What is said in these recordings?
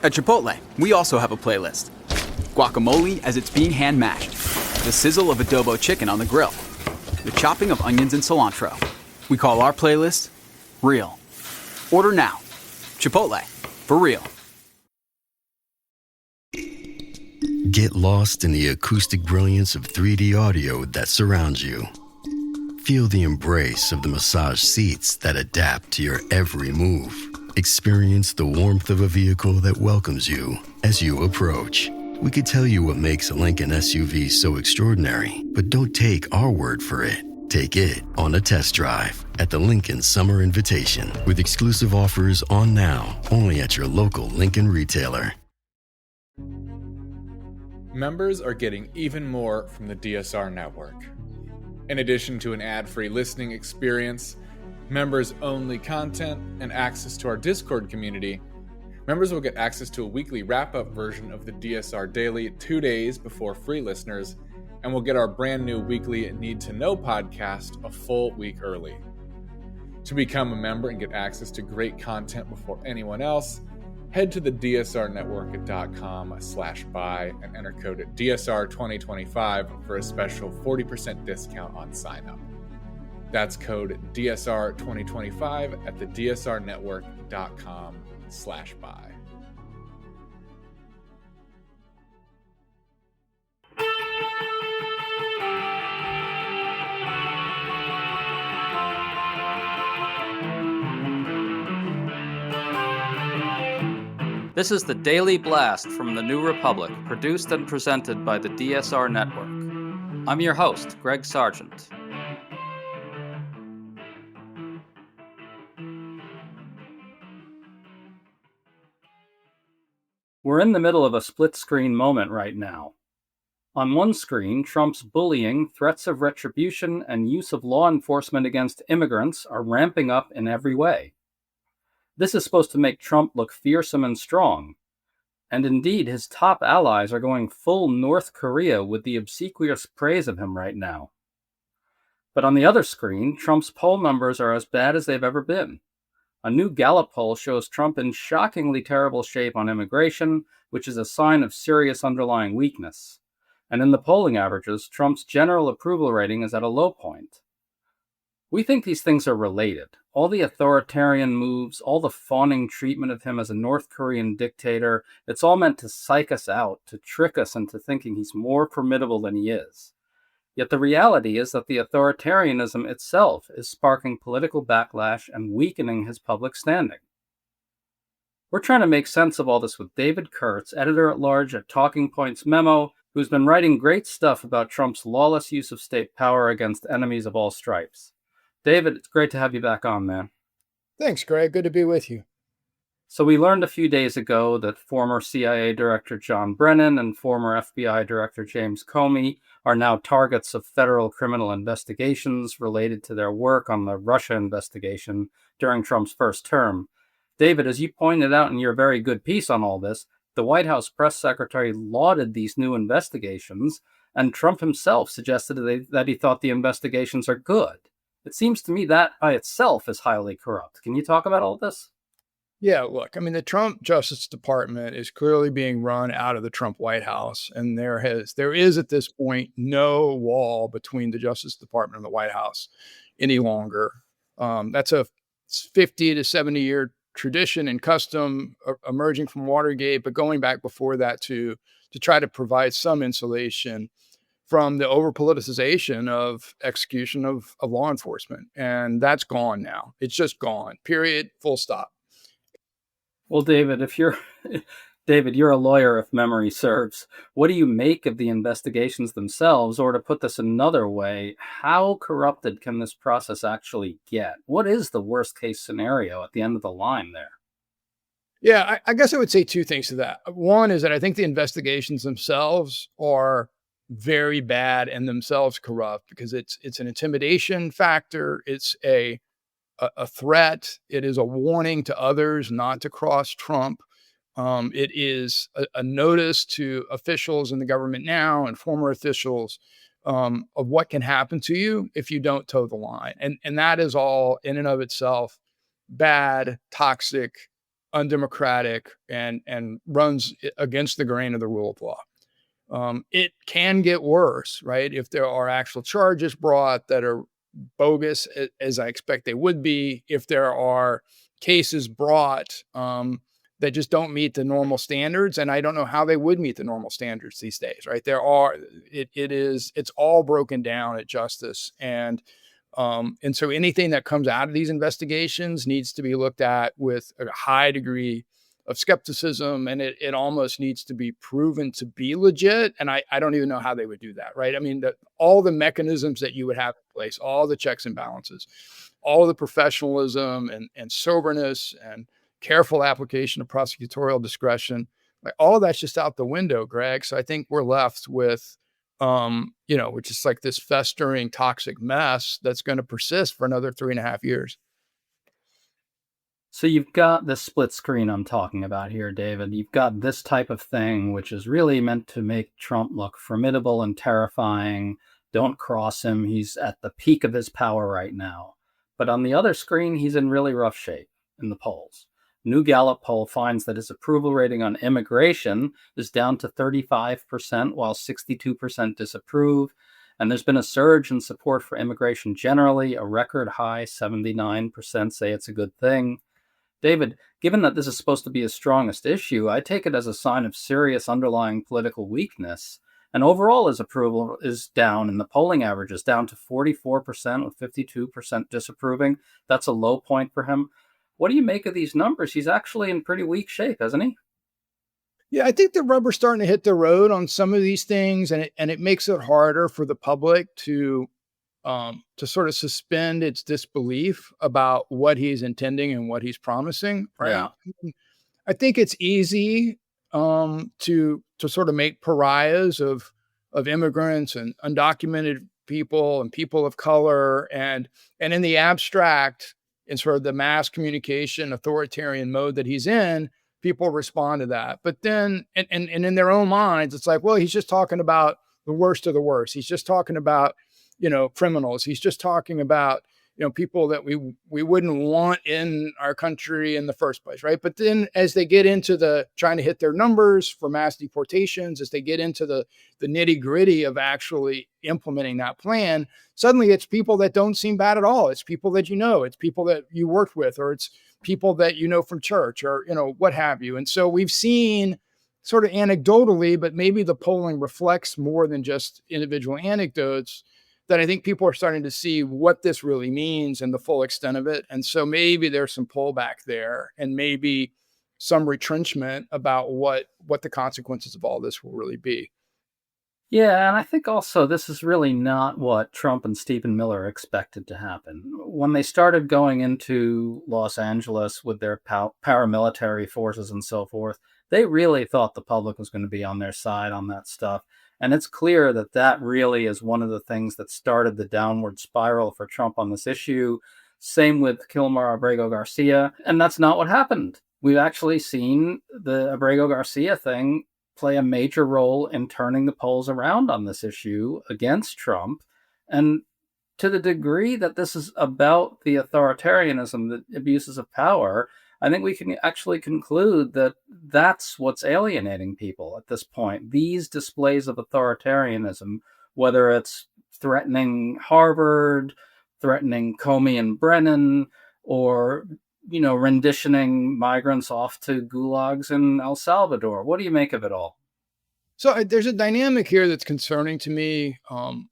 At Chipotle, we also have a playlist. Guacamole as it's being hand-mashed. The sizzle of adobo chicken on the grill. The chopping of onions and cilantro. We call our playlist Real. Order now. Chipotle. For real. Get lost in the acoustic brilliance of 3D audio that surrounds you. Feel the embrace of the massage seats that adapt to your every move. Experience the warmth of a vehicle that welcomes you as you approach. We could tell you what makes a Lincoln SUV so extraordinary, but don't take our word for it. Take it on a test drive at the Lincoln Summer Invitation with exclusive offers on now, only at your local Lincoln retailer. Members are getting even more from the DSR network. In addition to an ad-free listening experience, members-only content, and access to our Discord community, members will get access to a weekly wrap-up version of the DSR Daily 2 days before free listeners, and will get our brand new weekly Need to Know podcast a full week early. To become a member and get access to great content before anyone else, head to the dsrnetwork.com/buy and enter code DSR2025 for a special 40% discount on sign-up. That's code DSR2025 at the dsrnetwork.com/buy. This is the Daily Blast from the New Republic, produced and presented by the DSR Network. I'm your host, Greg Sargent. We're in the middle of a split-screen moment right now. On one screen, Trump's bullying, threats of retribution, and use of law enforcement against immigrants are ramping up in every way. This is supposed to make Trump look fearsome and strong. And indeed, his top allies are going full North Korea with the obsequious praise of him right now. But on the other screen, Trump's poll numbers are as bad as they've ever been. A new Gallup poll shows Trump in shockingly terrible shape on immigration, which is a sign of serious underlying weakness. And in the polling averages, Trump's general approval rating is at a low point. We think these things are related. All the authoritarian moves, all the fawning treatment of him as a North Korean dictator, it's all meant to psych us out, to trick us into thinking he's more formidable than he is. Yet the reality is that the authoritarianism itself is sparking political backlash and weakening his public standing. We're trying to make sense of all this with David Kurtz, editor-at-large at Talking Points Memo, who's been writing great stuff about Trump's lawless use of state power against enemies of all stripes. David, it's great to have you back on, man. Thanks, Greg. Good to be with you. So we learned a few days ago that former CIA Director John Brennan and former FBI Director James Comey are now targets of federal criminal investigations related to their work on the Russia investigation during Trump's first term. David, as you pointed out in your very good piece on all this, the White House press secretary lauded these new investigations, and Trump himself suggested that he thought the investigations are good. It seems to me that by itself is highly corrupt. Can you talk about all this? Yeah, look, I mean, the Trump Justice Department is clearly being run out of the Trump White House. And there is at this point no wall between the Justice Department and the White House any longer. That's a 50 to 70 year tradition and custom emerging from Watergate, but going back before that to try to provide some insulation from the over-politicization of execution of law enforcement. And that's gone now. It's just gone, period, full stop. Well, David, you're a lawyer if memory serves. What do you make of the investigations themselves? Or to put this another way, how corrupted can this process actually get? What is the worst case scenario at the end of the line there? Yeah, I guess I would say two things to that. One is that I think the investigations themselves are very bad and themselves corrupt because it's an intimidation factor. It's a threat. It is a warning to others not to cross Trump. It is a notice to officials in the government now and former officials of what can happen to you if you don't toe the line. And that is all in and of itself bad, toxic, undemocratic and runs against the grain of the rule of law. It can get worse, right? If there are actual charges brought that are bogus, as I expect they would be, if there are cases brought that just don't meet the normal standards, and I don't know how they would meet the normal standards these days, right? It's all broken down at justice, and so anything that comes out of these investigations needs to be looked at with a high degree of skepticism, and it almost needs to be proven to be legit. And I don't even know how they would do that, right? I mean, all the mechanisms that you would have in place, all the checks and balances, all the professionalism and soberness and careful application of prosecutorial discretion, like all of that's just out the window, Greg. So I think we're left with, which is like this festering toxic mess that's going to persist for another 3.5 years. So you've got this split screen I'm talking about here, David. You've got this type of thing, which is really meant to make Trump look formidable and terrifying. Don't cross him. He's at the peak of his power right now. But on the other screen, he's in really rough shape in the polls. New Gallup poll finds that his approval rating on immigration is down to 35%, while 62% disapprove. And there's been a surge in support for immigration generally. A record high 79% say it's a good thing. David, given that this is supposed to be his strongest issue, I take it as a sign of serious underlying political weakness. And overall, his approval is down, and the polling average is down to 44%, with 52% disapproving. That's a low point for him. What do you make of these numbers? He's actually in pretty weak shape, isn't he? Yeah, I think the rubber's starting to hit the road on some of these things, and it makes it harder for the public to sort of suspend its disbelief about what he's intending and what he's promising. Right? Yeah. I think it's easy to sort of make pariahs of immigrants and undocumented people and people of color, and in the abstract, in sort of the mass communication authoritarian mode that he's in, people respond to that. But then, and in their own minds, it's like, well, he's just talking about the worst of the worst. He's just talking about, criminals. He's just talking about, people that we wouldn't want in our country in the first place, right? But then as they get into the trying to hit their numbers for mass deportations, as they get into the nitty gritty of actually implementing that plan, suddenly it's people that don't seem bad at all. It's people that it's people that you worked with, or it's people that from church, or what have you. And so we've seen sort of anecdotally, but maybe the polling reflects more than just individual anecdotes, that I think people are starting to see what this really means and the full extent of it. And so maybe there's some pullback there, and maybe some retrenchment about what the consequences of all this will really be. Yeah, and I think also this is really not what Trump and Stephen Miller expected to happen. When they started going into Los Angeles with their paramilitary forces and so forth, they really thought the public was going to be on their side on that stuff. And it's clear that that really is one of the things that started the downward spiral for Trump on this issue. Same with Kilmer Abrego Garcia. And that's not what happened. We've actually seen the Abrego Garcia thing play a major role in turning the polls around on this issue against Trump. And to the degree that this is about the authoritarianism, the abuses of power, I think we can actually conclude that that's what's alienating people at this point. These displays of authoritarianism, whether it's threatening Harvard, threatening Comey and Brennan, or renditioning migrants off to gulags in El Salvador. What do you make of it all? So there's a dynamic here that's concerning to me,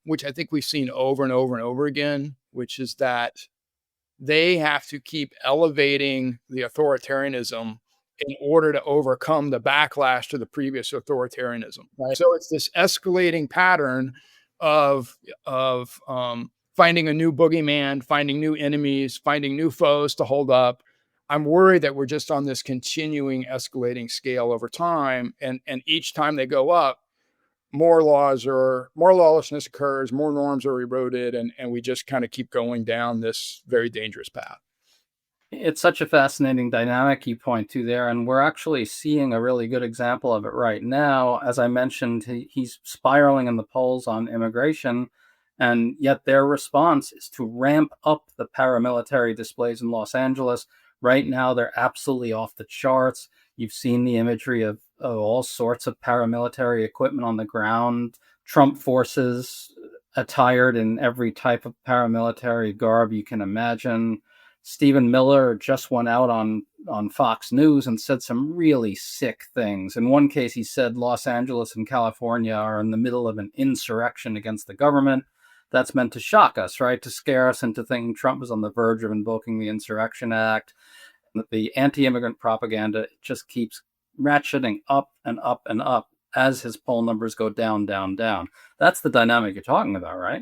which I think we've seen over and over and over again, which is that they have to keep elevating the authoritarianism in order to overcome the backlash to the previous authoritarianism. Right? So it's this escalating pattern of finding a new boogeyman, finding new enemies, finding new foes to hold up. I'm worried that we're just on this continuing escalating scale over time. And each time they go up, more lawlessness occurs, more norms are eroded, and we just kind of keep going down this very dangerous path. It's such a fascinating dynamic you point to there, and we're actually seeing a really good example of it right now. As I mentioned, he's spiraling in the polls on immigration, and yet their response is to ramp up the paramilitary displays in Los Angeles, Right now, they're absolutely off the charts. You've seen the imagery of all sorts of paramilitary equipment on the ground, Trump forces attired in every type of paramilitary garb you can imagine. Stephen Miller just went out on Fox News and said some really sick things. In one case, he said Los Angeles and California are in the middle of an insurrection against the government. That's meant to shock us, right? To scare us into thinking Trump is on the verge of invoking the Insurrection Act. The anti-immigrant propaganda just keeps ratcheting up and up and up as his poll numbers go down, down, down. That's the dynamic you're talking about, right?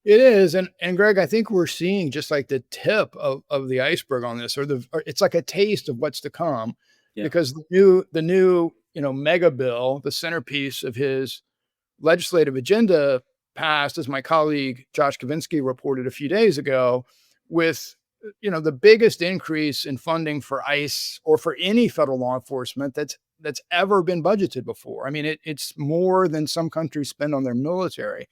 It is. And Greg, I think we're seeing just like the tip of the iceberg on this, or it's like a taste of what's to come. Yeah. Because the new, mega bill, the centerpiece of his legislative agenda, passed, as my colleague Josh Kavinsky reported a few days ago, with the biggest increase in funding for ICE or for any federal law enforcement that's ever been budgeted before. I mean, it's more than some countries spend on their military.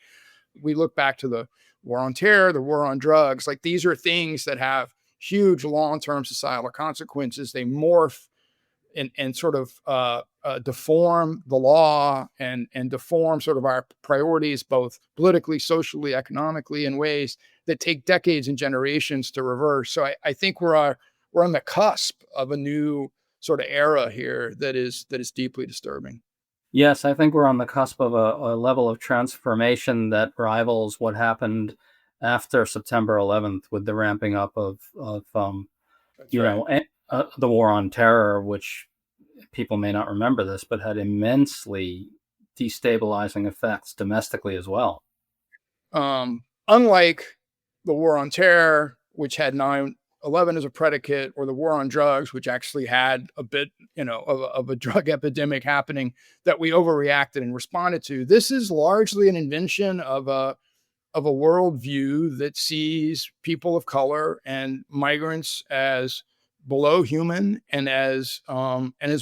We look back to the war on terror, the war on drugs. Like, these are things that have huge long-term societal consequences. They morph and sort of deform the law and deform sort of our priorities, both politically, socially, economically, in ways that take decades and generations to reverse. So I think we're on the cusp of a new sort of era here that is deeply disturbing. Yes, I think we're on the cusp of a level of transformation that rivals what happened after September 11th with the ramping up of the war on terror, which people may not remember this, but had immensely destabilizing effects domestically as well. Unlike the war on terror, which had 9/11 as a predicate, or the war on drugs, which actually had a bit, of a drug epidemic happening that we overreacted and responded to. This is largely an invention of a worldview that sees people of color and migrants as below human and as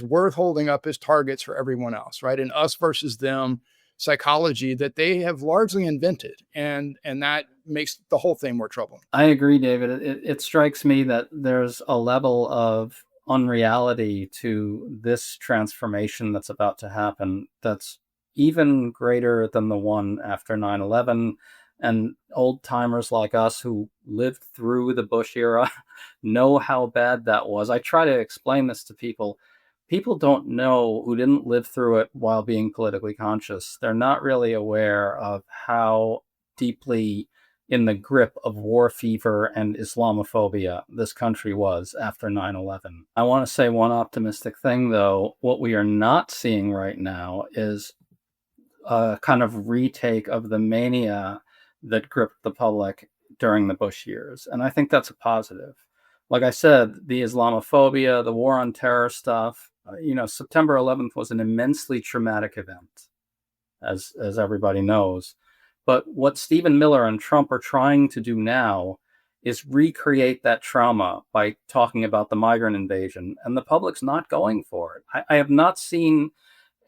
worth holding up as targets for everyone else, right? An us versus them psychology that they have largely invented, and that makes the whole thing more troubling. I agree, David. It strikes me that there's a level of unreality to this transformation that's about to happen that's even greater than the one after 9/11. And old timers like us who lived through the Bush era know how bad that was. I try to explain this to people. People don't know, who didn't live through it while being politically conscious. They're not really aware of how deeply in the grip of war fever and Islamophobia this country was after 9/11. I want to say one optimistic thing, though. What we are not seeing right now is a kind of retake of the mania that gripped the public during the Bush years. And I think that's a positive. Like I said, the Islamophobia, the war on terror stuff, September 11th was an immensely traumatic event, as everybody knows. But what Stephen Miller and Trump are trying to do now is recreate that trauma by talking about the migrant invasion, and the public's not going for it. I have not seen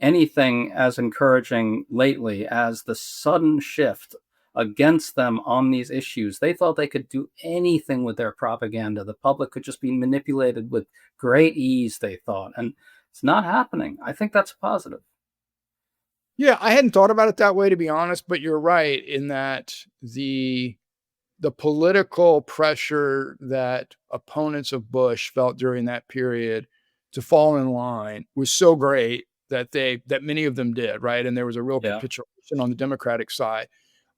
anything as encouraging lately as the sudden shift against them on these issues. They thought they could do anything with their propaganda. The public could just be manipulated with great ease, they thought. And it's not happening. I think that's positive. Yeah, I hadn't thought about it that way, to be honest, but you're right in that the political pressure that opponents of Bush felt during that period to fall in line was so great that many of them did, right? And there was a real capitulation on the Democratic side.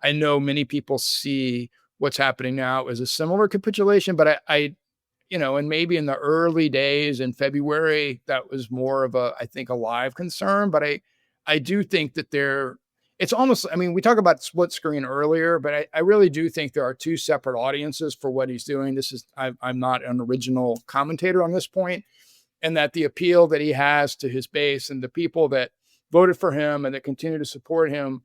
I know many people see what's happening now as a similar capitulation, but and maybe in the early days in February, that was more of I think a live concern. But I do think that it's almost, we talk about split screen earlier, but I really do think there are two separate audiences for what he's doing. I'm not an original commentator on this point, and that the appeal that he has to his base and the people that voted for him and that continue to support him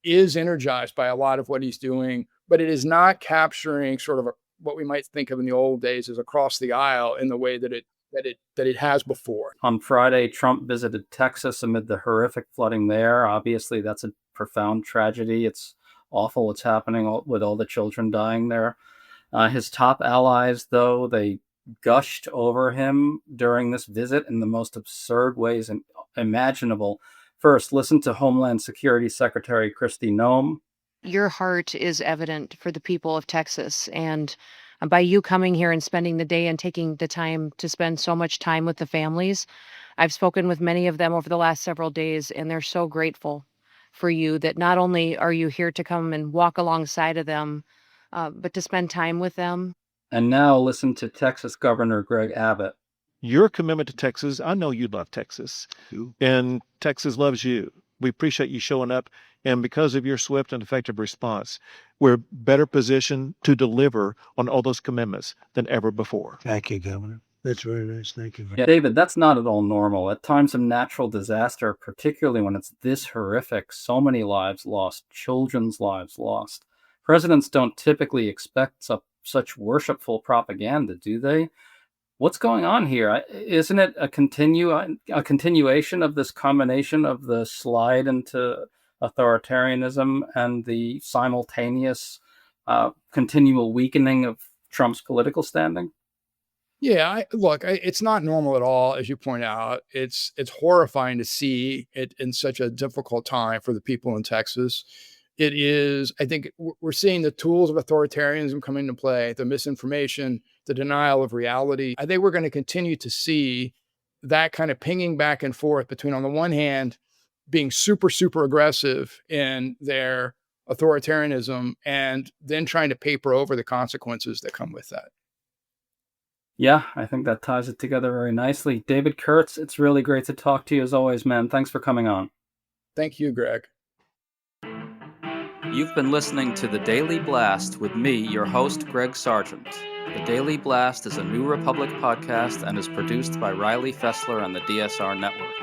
is energized by a lot of what he's doing, but it is not capturing sort of what we might think of in the old days as across the aisle in the way that it has before. On Friday, Trump visited Texas amid the horrific flooding there. Obviously, that's a profound tragedy. It's awful what's happening with all the children dying there. His top allies, though, they gushed over him during this visit in the most absurd ways imaginable. First, listen to Homeland Security Secretary Kristi Noem. Your heart is evident for the people of Texas. And by you coming here and spending the day and taking the time to spend so much time with the families, I've spoken with many of them over the last several days, and they're so grateful for you that not only are you here to come and walk alongside of them, but to spend time with them. And now listen to Texas Governor Greg Abbott. Your commitment to Texas, I know you love Texas, and Texas loves you. We appreciate you showing up, and because of your swift and effective response, we're better positioned to deliver on all those commitments than ever before. Thank you, Governor. That's very nice. Thank you. Yeah, David, that's not at all normal. At times of natural disaster, particularly when it's this horrific, so many lives lost, children's lives lost. Presidents don't typically expect such worshipful propaganda, do they? What's going on here? Isn't it a continuation of this combination of the slide into authoritarianism and the simultaneous continual weakening of Trump's political standing? Yeah, it's not normal at all, as you point out. It's horrifying to see it in such a difficult time for the people in Texas. It is, I think we're seeing the tools of authoritarianism come into play, the misinformation, the denial of reality. I think we're going to continue to see that kind of pinging back and forth between, on the one hand, being super, super aggressive in their authoritarianism and then trying to paper over the consequences that come with that. Yeah, I think that ties it together very nicely. David Kurtz, it's really great to talk to you as always, man. Thanks for coming on. Thank you, Greg. You've been listening to The Daily Blast with me, your host, Greg Sargent. The Daily Blast is a New Republic podcast and is produced by Riley Fessler and the DSR Network.